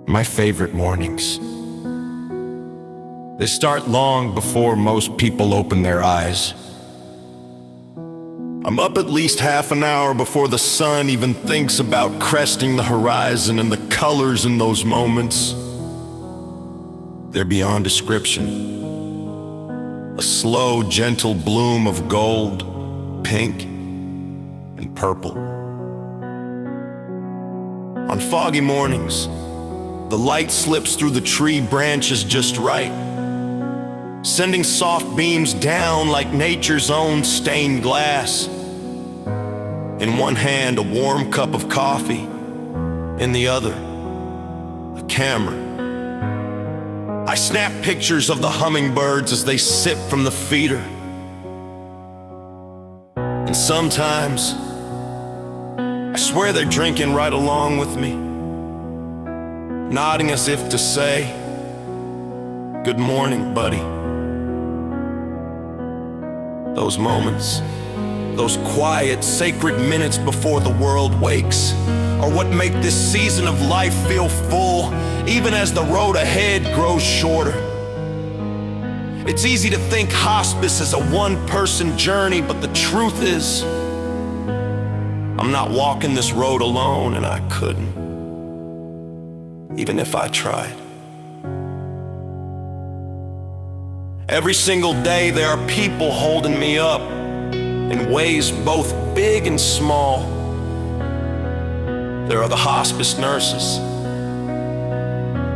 My favorite mornings. They start long before most people open their eyes. I'm up at least half an hour before the sun even thinks about cresting the horizon, and the colors in those moments, they're beyond description. A slow, gentle bloom of gold, pink, and purple. On foggy mornings, the light slips through the tree branches just right, sending soft beams down like nature's own stained glass. In one hand, a warm cup of coffee. In the other, a camera. I snap pictures of the hummingbirds as they sip from the feeder. And sometimes, I swear they're drinking right along with me, nodding as if to say, "Good morning, buddy." Those moments, those quiet, sacred minutes before the world wakes, are what make this season of life feel full, even as the road ahead grows shorter. It's easy to think hospice is a one-person journey, but the truth is, I'm not walking this road alone, and I couldn't, even if I tried. Every single day there are people holding me up in ways both big and small. There are the hospice nurses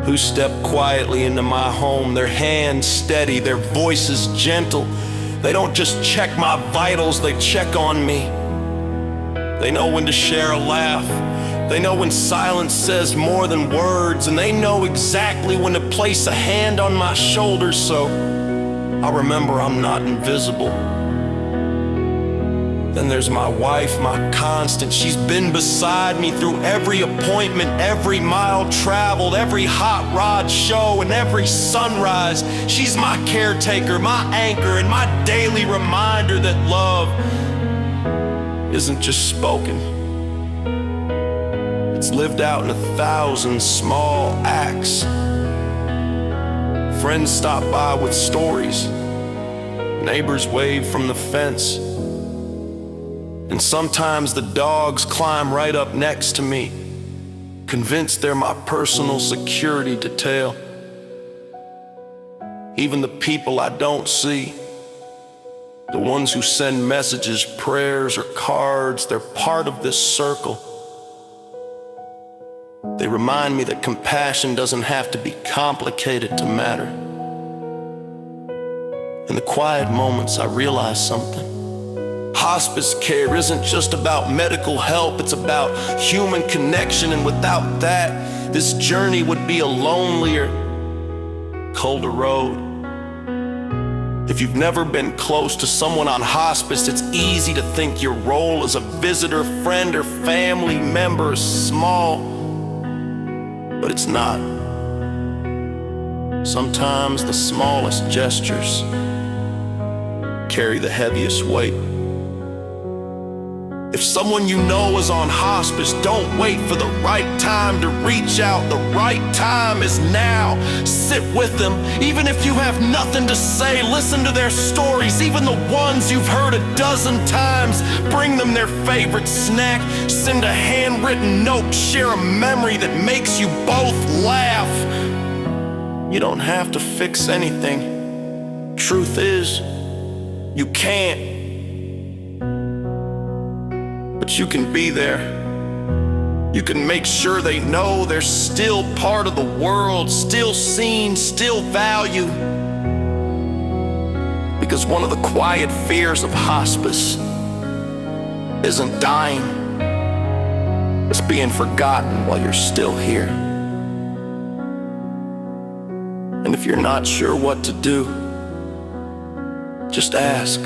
who step quietly into my home, their hands steady, their voices gentle. They don't just check my vitals, they check on me. They know when to share a laugh. They know when silence says more than words, and they know exactly when to place a hand on my shoulder so I'll remember I'm not invisible. Then there's my wife, my constant. She's been beside me through every appointment, every mile traveled, every hot rod show, and every sunrise. She's my caretaker, my anchor, and my daily reminder that love isn't just spoken. It's lived out in 1,000 small acts. Friends stop by with stories. Neighbors wave from the fence. And sometimes the dogs climb right up next to me, convinced they're my personal security detail. Even the people I don't see, the ones who send messages, prayers, or cards, they're part of this circle. They remind me that compassion doesn't have to be complicated to matter. In the quiet moments, I realize something. Hospice care isn't just about medical help, it's about human connection, and without that, this journey would be a lonelier, colder road. If you've never been close to someone on hospice, it's easy to think your role as a visitor, friend, or family member is small, but it's not. Sometimes the smallest gestures carry the heaviest weight. If someone you know is on hospice, don't wait for the right time to reach out. The right time is now. Sit with them. Even if you have nothing to say, listen to their stories, even the ones you've heard a dozen times. Bring them their favorite snack. Send a handwritten note. Share a memory that makes you both laugh. You don't have to fix anything. Truth is, you can't. But you can be there. You can make sure they know they're still part of the world, still seen, still valued. Because one of the quiet fears of hospice isn't dying, it's being forgotten while you're still here. And if you're not sure what to do, just ask.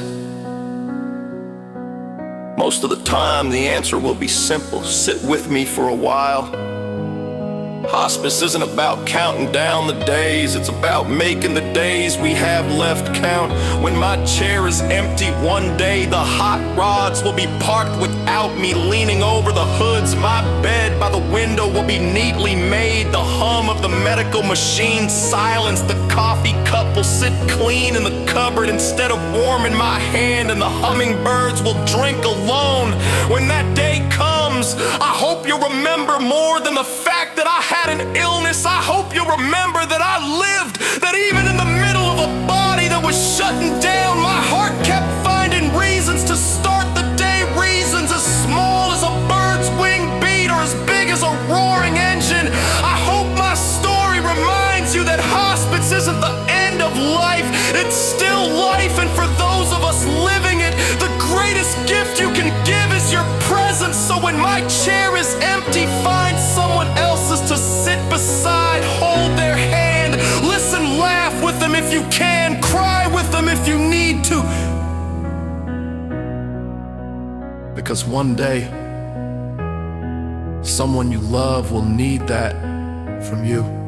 Most of the time, the answer will be simple. Sit with me for a while. Hospice isn't about counting down the days. It's about making the days we have left count. When my chair is empty one day, the hot rods will be parked without me, leaning over the hoods, my bed by the window. window will be neatly made. The hum of the medical machine silence. The coffee cup will sit clean in the cupboard instead of warm in my hand, and the hummingbirds will drink alone. When that day comes, I hope you'll remember more than the fact that I had an illness. I hope you'll remember that I lived, that even in the middle of a body that was shutting down, my heart kept finding reasons to start the day. Reasons as small as a bird's wing beat or as big as a roaring engine. I hope my story reminds you that hospice isn't the end of life. It's still life, and for those of us living it, the greatest gift you can give is your presence. So when my chair is empty, find someone else's to sit beside. Hold their hand, listen, laugh with them if you can, cry with them if you need to. Because one day, someone you love will need that from you.